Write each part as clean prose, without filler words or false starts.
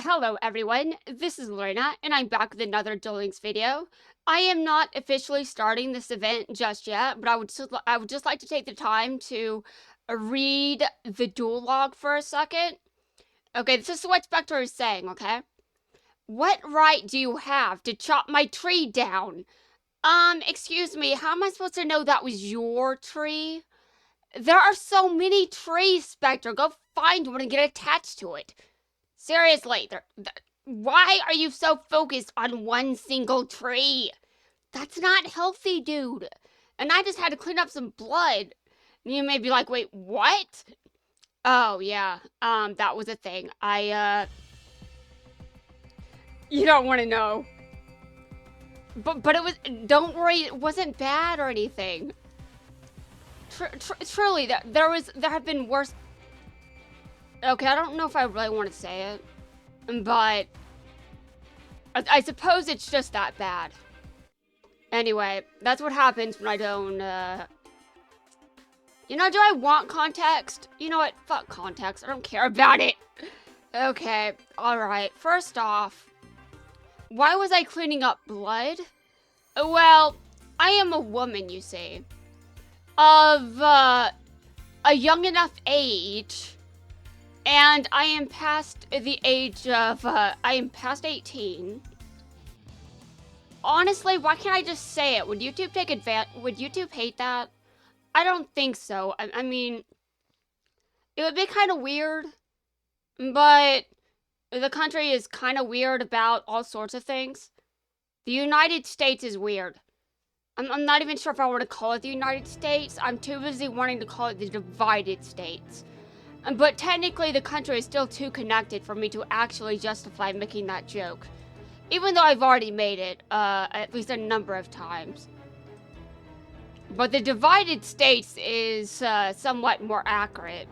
Hello everyone, this is Lorena, and I'm back with another Duel Links video. I am not officially starting this event just yet, but I would just like to take the time to read the duel log for a second. Okay, this is what Specter is saying, okay? What right do you have to chop my tree down? Excuse me, how am I supposed to know that was your tree? There are so many trees, Specter. Go find one and get attached to it. Seriously, why are you so focused on one single tree? That's not healthy, dude. And I just had to clean up some blood. And you may be like, wait, what? Oh, yeah, that was a thing. You don't want to know. But it was, don't worry, it wasn't bad or anything. Truly, there have been worse. Okay, I don't know if I really want to say it. But I suppose it's just that bad. Anyway, that's what happens when I don't, You know, do I want context? You know what? Fuck context. I don't care about it. Okay, alright. First off, why was I cleaning up blood? Well, I am a woman, you see. Of, a young enough age. And I am past the age of, I am past 18. Honestly, why can't I just say it? Would YouTube would YouTube hate that? I don't think so. I mean, it would be kind of weird, but the country is kind of weird about all sorts of things. The United States is weird. I'm not even sure if I want to call it the United States. I'm too busy wanting to call it the divided states. But technically, the country is still too connected for me to actually justify making that joke. Even though I've already made it, at least a number of times. But the divided states is, somewhat more accurate.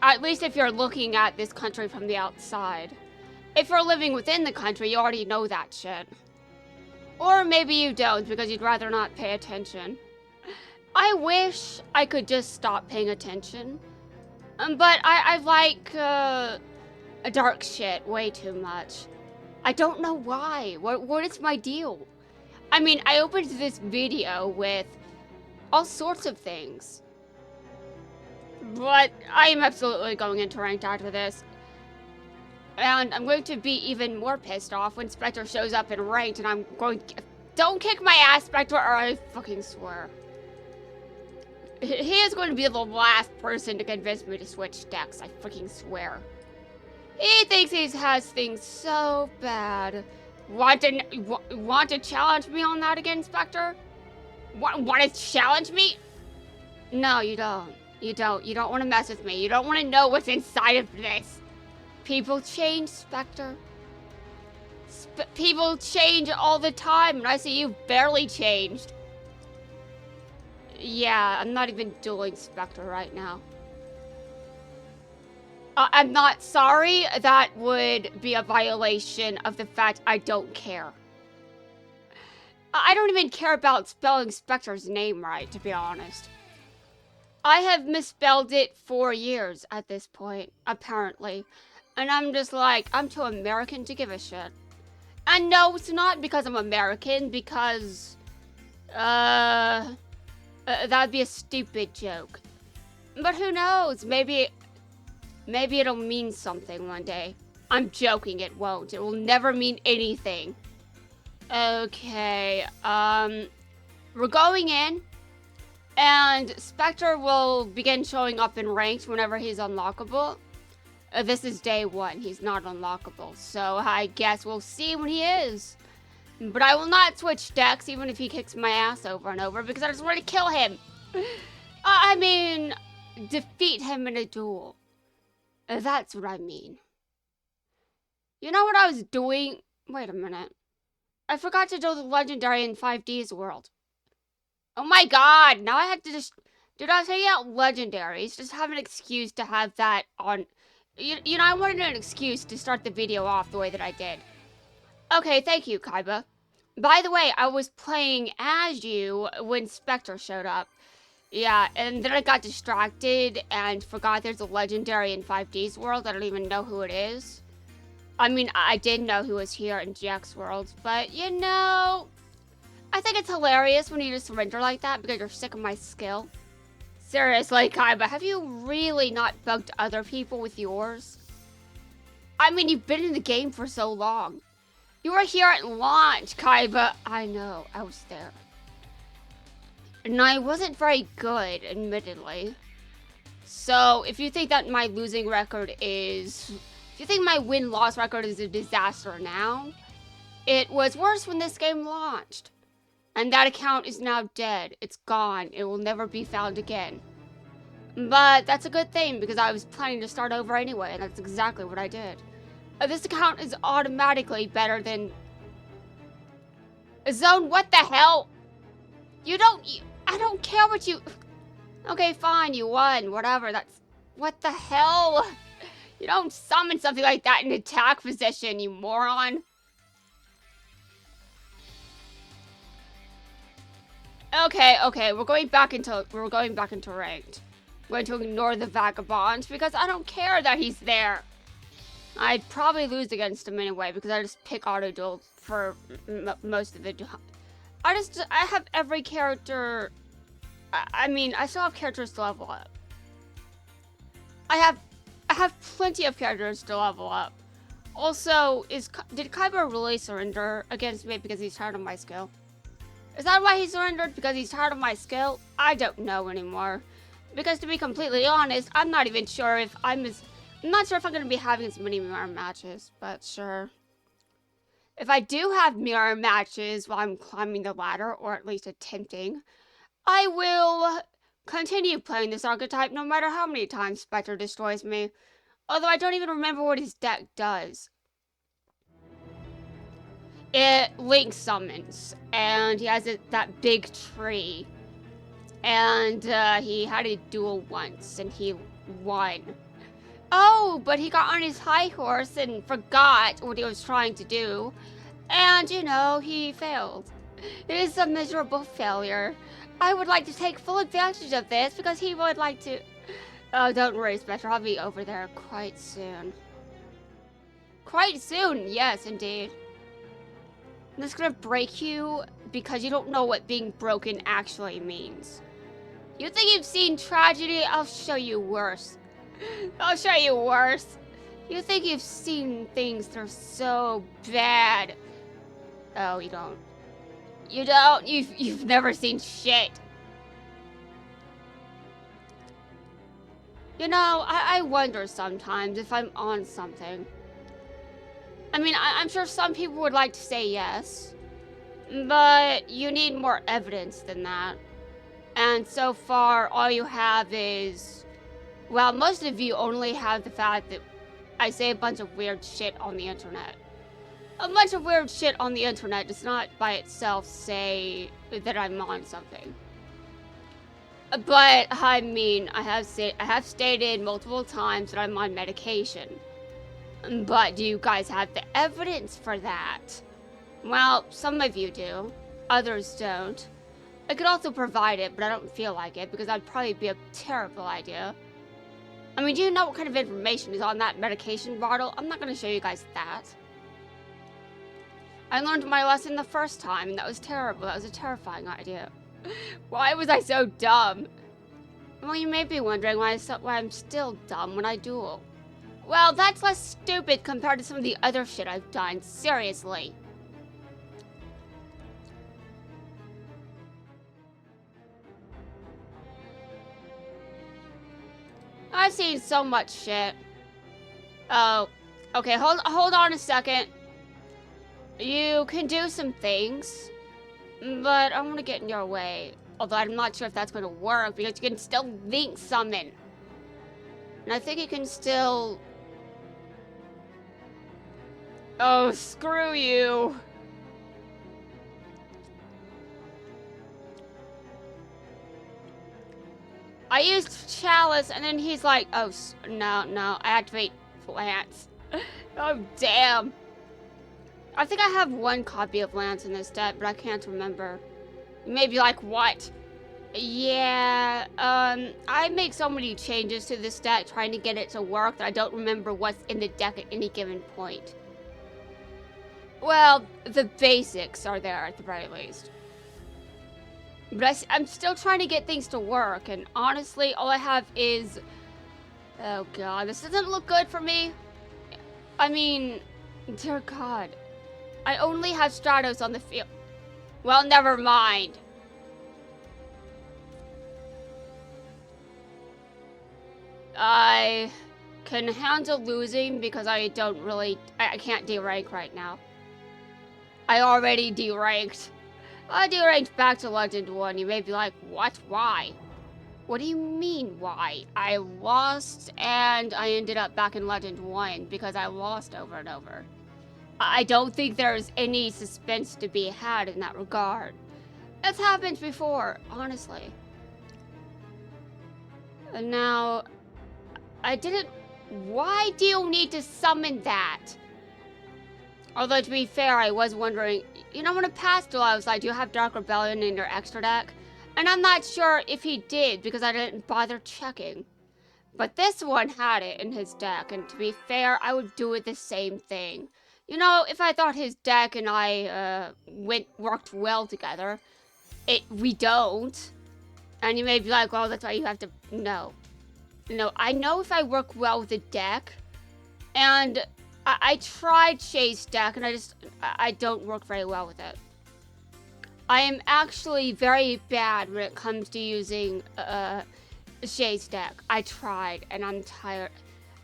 At least if you're looking at this country from the outside. If you're living within the country, you already know that shit. Or maybe you don't, because you'd rather not pay attention. I wish I could just stop paying attention. But I like, dark shit way too much. I don't know why. What is my deal? I mean, I opened this video with all sorts of things. But I am absolutely going into ranked after this. And I'm going to be even more pissed off when Specter shows up in ranked and I'm going... Don't kick my ass, Specter, or I fucking swear. He is going to be the last person to convince me to switch decks, I fucking swear. He thinks he has things so bad. Want to challenge me on that again, Specter? Want to challenge me? No, you don't. You don't want to mess with me. You don't want to know what's inside of this. People change, Specter. People change all the time, and I see you've barely changed. Yeah, I'm not even dueling Specter right now. I'm not sorry. That would be a violation of the fact I don't care. I don't even care about spelling Specter's name right, to be honest. I have misspelled it for years at this point, apparently. And I'm just like, I'm too American to give a shit. And no, it's not because I'm American, because... that'd be a stupid joke. But who knows, maybe it'll mean something one day. I'm joking, it won't. It will never mean anything. Okay, we're going in, and Specter will begin showing up in ranked whenever he's unlockable. This is day 1, he's not unlockable, so I guess we'll see when he is. But I will not switch decks, even if he kicks my ass over and over, because I just want to kill him. I mean, defeat him in a duel. That's what I mean. You know what I was doing? Wait a minute. I forgot to do the legendary in 5D's world. Oh my god, now I have to just... Dude, I was taking out legendaries. Just have an excuse to have that on... You know, I wanted an excuse to start the video off the way that I did. Okay, thank you, Kaiba. By the way, I was playing as you when Specter showed up. Yeah, and then I got distracted and forgot there's a legendary in 5D's world. I don't even know who it is. I mean, I did know he was here in Jack's world, but you know, I think it's hilarious when you just surrender like that because you're sick of my skill. Seriously, Kaiba, have you really not bugged other people with yours? I mean, you've been in the game for so long. You were here at launch, Kaiba. I know, I was there. And I wasn't very good, admittedly. So, if you think that my losing record is... If you think my win-loss record is a disaster now, it was worse when this game launched. And that account is now dead. It's gone. It will never be found again. But that's a good thing, because I was planning to start over anyway, and that's exactly what I did. This account is automatically better than... Zone, what the hell? I don't care what you... Okay, fine, you won, whatever, that's... What the hell? You don't summon something like that in attack position, you moron. Okay, we're going back into ranked. I'm going to ignore the vagabond because I don't care that he's there. I'd probably lose against him anyway because I just pick auto duel for most of the time. I have every character. I mean, I still have characters to level up. I have plenty of characters to level up. Also, did Kaiba really surrender against me because he's tired of my skill? Is that why he surrendered? Because he's tired of my skill? I don't know anymore. Because to be completely honest, I'm not even sure if I'm not sure if I'm going to be having as many mirror matches, but sure. If I do have mirror matches while I'm climbing the ladder, or at least attempting, I will continue playing this archetype no matter how many times Specter destroys me. Although I don't even remember what his deck does. It Link summons, and he has that big tree. And he had a duel once, and he won. Oh, but he got on his high horse and forgot what he was trying to do. And, you know, he failed. It is a miserable failure. I would like to take full advantage of this because he would like to... Oh, don't worry, Specter. I'll be over there quite soon. Quite soon, yes, indeed. I'm just gonna break you because you don't know what being broken actually means. You think you've seen tragedy? I'll show you worse. I'll show you worse. You think you've seen things that are so bad. Oh, you don't. You don't? You've never seen shit. You know, I wonder sometimes if I'm on something. I mean, I'm sure some people would like to say yes, but you need more evidence than that. And so far, all you have is, well, most of you only have the fact that I say a bunch of weird shit on the internet. A bunch of weird shit on the internet does not by itself say that I'm on something. But, I mean, I have stated multiple times that I'm on medication. But do you guys have the evidence for that? Well, some of you do. Others don't. I could also provide it, but I don't feel like it because that'd probably be a terrible idea. I mean, do you know what kind of information is on that medication bottle? I'm not going to show you guys that. I learned my lesson the first time, and that was terrible. That was a terrifying idea. Why was I so dumb? Well, you may be wondering why I'm still dumb when I duel. Well, that's less stupid compared to some of the other shit I've done. Seriously. I've seen so much shit. Oh, okay, hold on a second. You can do some things, but I want to get in your way. Although I'm not sure if that's going to work because you can still Link summon. And I think you can still... Oh, screw you. I used Chalice, and then he's like, oh, no, I activate Lance. Oh, damn. I think I have one copy of Lance in this deck, but I can't remember. Maybe like what? Yeah, I make so many changes to this deck trying to get it to work that I don't remember what's in the deck at any given point. Well, the basics are there at the very least. But I'm still trying to get things to work, and honestly, all I have is... Oh god, this doesn't look good for me. I mean, dear god. I only have Stratos on the field. Well, never mind. I can handle losing because I don't really... I can't derank right now. I already deranked. I deranked back to Legend 1. You may be like, what? Why? What do you mean, why? I lost and I ended up back in Legend 1 because I lost over and over. I don't think there's any suspense to be had in that regard. It's happened before, honestly. And now, I didn't... Why do you need to summon that? Although, to be fair, I was wondering... You know, when it passed duel, I was like, do you have Dark Rebellion in your extra deck? And I'm not sure if he did, because I didn't bother checking. But this one had it in his deck, and to be fair, I would do it the same thing. You know, if I thought his deck and I worked well together, we don't. And you may be like, well, that's why you have to... No. No, I know if I work well with a deck, and I tried Shay's deck, and I don't work very well with it. I am actually very bad when it comes to using Shay's deck. I tried, and I'm tired.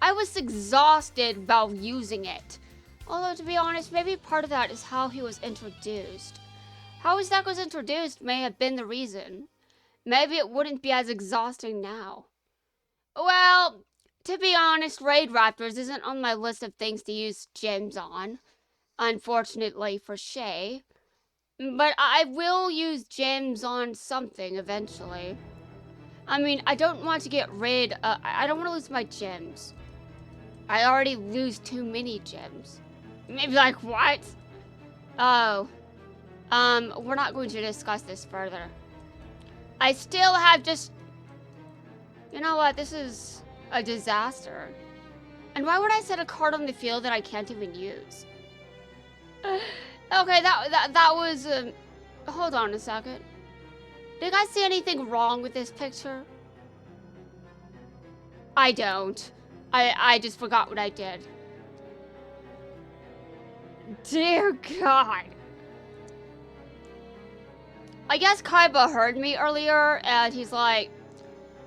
I was exhausted while using it. Although, to be honest, maybe part of that is how he was introduced. How his deck was introduced may have been the reason. Maybe it wouldn't be as exhausting now. Well, to be honest, Raid Raptors isn't on my list of things to use gems on. Unfortunately for Shay. But I will use gems on something eventually. I mean, I don't want to get rid of... I don't want to lose my gems. I already lose too many gems. Maybe like, what? Oh. We're not going to discuss this further. I still have just... You know what? This is a disaster. And why would I set a card on the field that I can't even use? Okay, that was... hold on a second. Did you guys see anything wrong with this picture? I don't. I just forgot what I did. Dear God. I guess Kaiba heard me earlier, and he's like,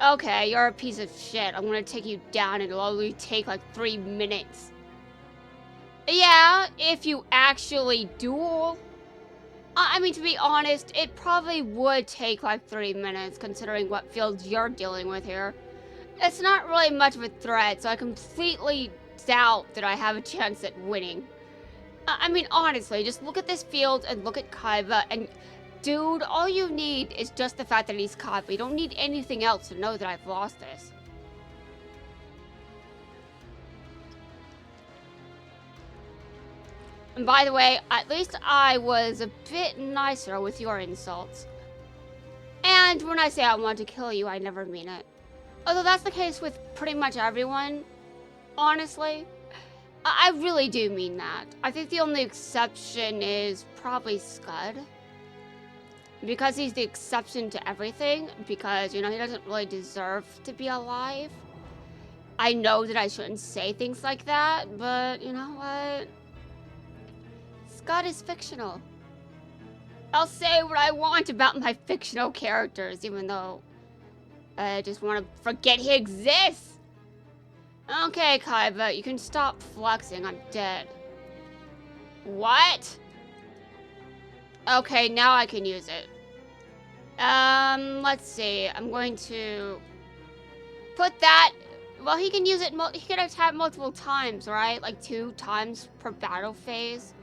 okay, you're a piece of shit. I'm gonna take you down, and it'll only take like 3 minutes. Yeah, if you actually duel. I mean, to be honest, it probably would take like 3 minutes, considering what fields you're dealing with here. It's not really much of a threat, so I completely doubt that I have a chance at winning. I mean, honestly, just look at this field and look at Kaiba, and dude, all you need is just the fact that he's Kaiba. You don't need anything else to know that I've lost this. And by the way, at least I was a bit nicer with your insults. And when I say I want to kill you, I never mean it. Although that's the case with pretty much everyone, honestly. I really do mean that. I think the only exception is probably Scud. Because he's the exception to everything. Because, you know, he doesn't really deserve to be alive. I know that I shouldn't say things like that, but you know what? Scud is fictional. I'll say what I want about my fictional characters, even though I just want to forget he exists. Okay, Kaiba, you can stop flexing. I'm dead. What? Okay, now I can use it. Let's see. I'm going to put that... Well, he can use it... He can attack multiple times, right? Like 2 times per battle phase.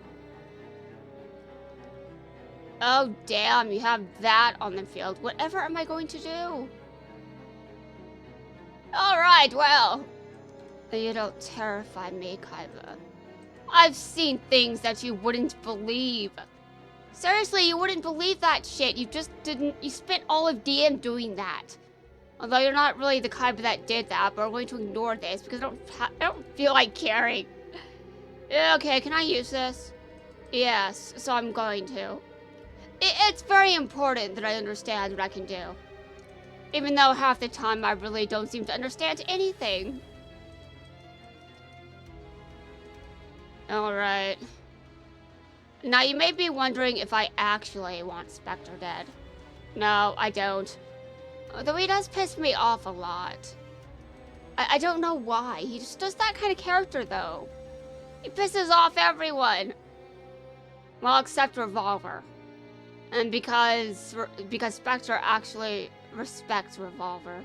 Oh, damn. You have that on the field. Whatever am I going to do? Alright, well... You don't terrify me, Kaiba. I've seen things that you wouldn't believe. Seriously, you wouldn't believe that shit. You just didn't... You spent all of DM doing that. Although you're not really the Kaiba that did that, but we're going to ignore this because I don't feel like caring. Okay, can I use this? Yes, so I'm going to. It's very important that I understand what I can do. Even though half the time I really don't seem to understand anything. Alright. Now you may be wondering if I actually want Specter dead. No, I don't. Though he does piss me off a lot. I don't know why. He just does that kind of character though. He pisses off everyone. Well, except Revolver. And because Specter actually respects Revolver.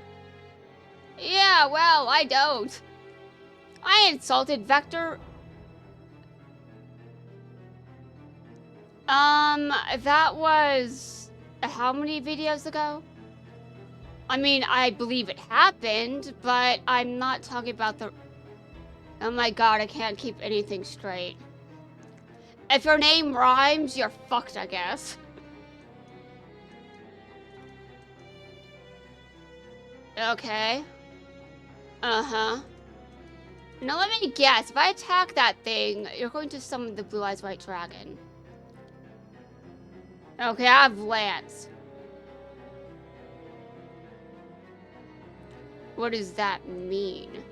Yeah, well, I don't. I insulted Vector. That was how many videos ago? I mean, I believe it happened, but I'm not talking about the... Oh my god, I can't keep anything straight. If your name rhymes, you're fucked, I guess. Okay. Uh-huh. Now let me guess, if I attack that thing, you're going to summon the Blue Eyes White Dragon. Okay, I have Lance. What does that mean?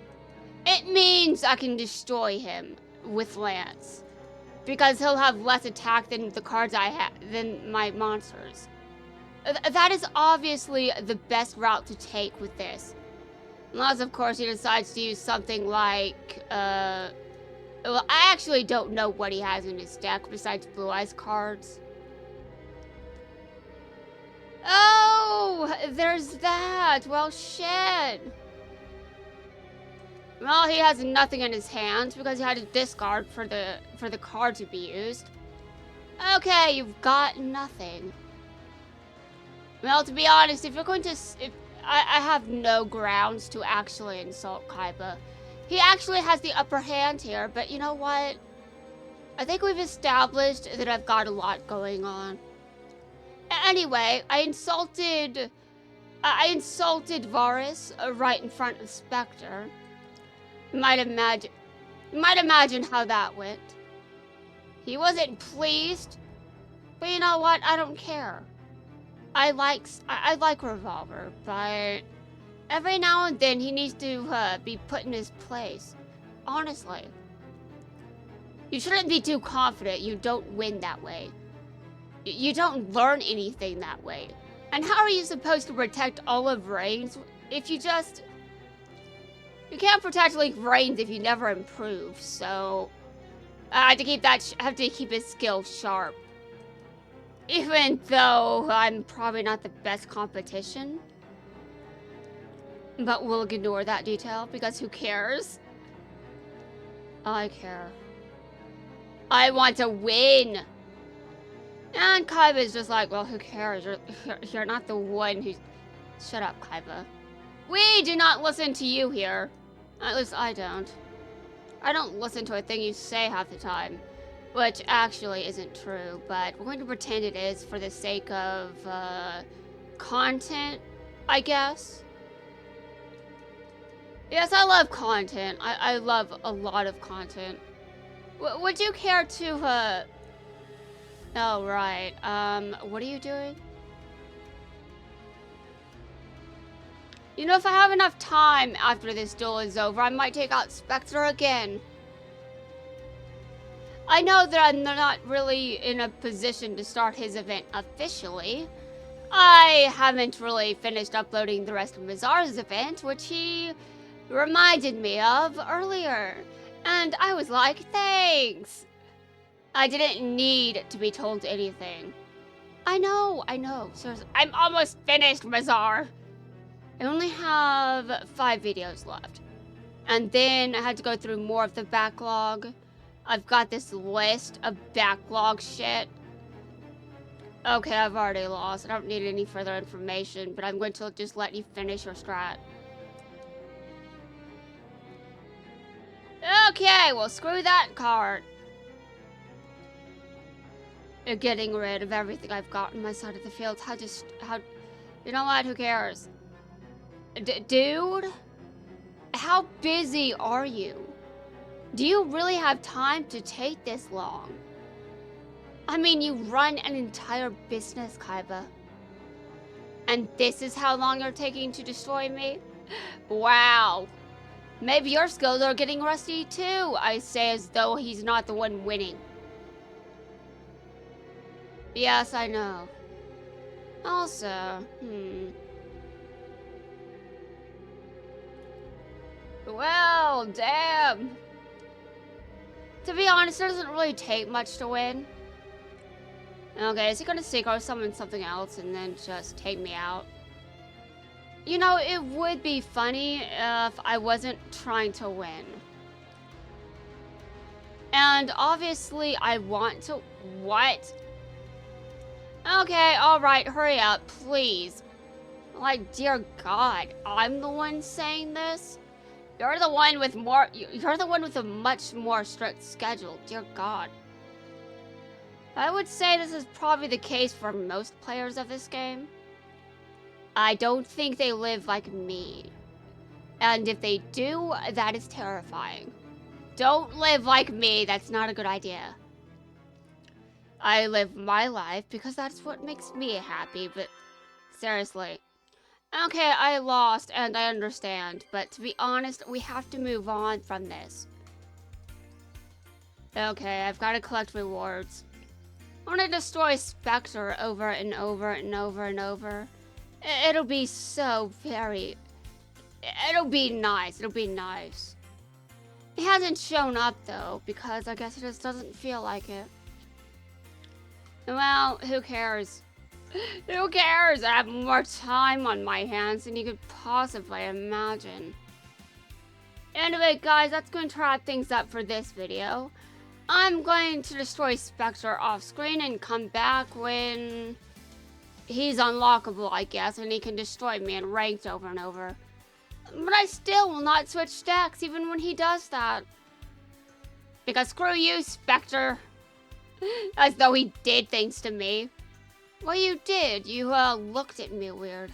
It means I can destroy him with Lance. Because he'll have less attack than the cards I have, than my monsters. That is obviously the best route to take with this. Unless, of course, he decides to use something like, well, I actually don't know what he has in his deck besides Blue Eyes cards. Oh, there's that. Well, shit. Well, he has nothing in his hands because he had to discard for the card to be used. Okay, you've got nothing. Well, to be honest, if you're going to... I have no grounds to actually insult Kaiba. He actually has the upper hand here, but you know what? I think we've established that I've got a lot going on. Anyway, I insulted Varus right in front of Specter. You might imagine how that went. He wasn't pleased, but you know what? I don't care. I like Revolver, but every now and then he needs to be put in his place. Honestly. You shouldn't be too confident. You don't win that way. You don't learn anything that way. And how are you supposed to protect all of Reigns if you just... You can't protect like Reigns if you never improve, so... I have to keep his skill sharp. Even though I'm probably not the best competition. But we'll ignore that detail because who cares? I care. I want to win! And Kaiba's just like, well, who cares? You're not the one who... Shut up, Kaiba. We do not listen to you here. At least I don't. I don't listen to a thing you say half the time. Which actually isn't true, but we're going to pretend it is for the sake of, content, I guess. Yes, I love content. I love a lot of content. Would you care to, Oh, right. What are you doing? You know, if I have enough time after this duel is over, I might take out Specter again. I know that I'm not really in a position to start his event officially. I haven't really finished uploading the rest of Mazar's event, which he reminded me of earlier. And I was like, thanks. I didn't need to be told anything. I know. Seriously, I'm almost finished, Mazar. I only have 5 videos left. And then I had to go through more of the backlog. I've got this list of backlog shit. Okay, I've already lost. I don't need any further information, but I'm going to just let you finish your strat. Okay, well, screw that card. You're getting rid of everything I've got on my side of the field. You know what? Who cares? Dude? How busy are you? Do you really have time to take this long? I mean, you run an entire business, Kaiba. And this is how long you're taking to destroy me? Wow. Maybe your skills are getting rusty too, I say as though he's not the one winning. Yes, I know. Also, well, damn. To be honest, it doesn't really take much to win. Okay, is he gonna synchro summon something else and then just take me out? You know, it would be funny if I wasn't trying to win. And obviously, I want to... What? Okay, alright, hurry up, please. Like, dear God, I'm the one saying this? You're the one with more... You're the one with a much more strict schedule, dear God. I would say this is probably the case for most players of this game. I don't think they live like me. And if they do, that is terrifying. Don't live like me, that's not a good idea. I live my life because that's what makes me happy, but seriously. Okay, I lost and I understand, but to be honest, we have to move on from this. Okay, I've got to collect rewards. I want to destroy Specter over and over and over and over. It'll be so very... It'll be nice, it'll be nice. He hasn't shown up though, because I guess he just doesn't feel like it. Well, who cares? Who cares? I have more time on my hands than you could possibly imagine. Anyway, guys, that's going to wrap things up for this video. I'm going to destroy Specter off screen and come back when he's unlockable, I guess, and he can destroy me in ranked over and over. But I still will not switch stacks even when he does that. Because screw you, Specter. As though he did things to me. Well, you did. You, looked at me weird.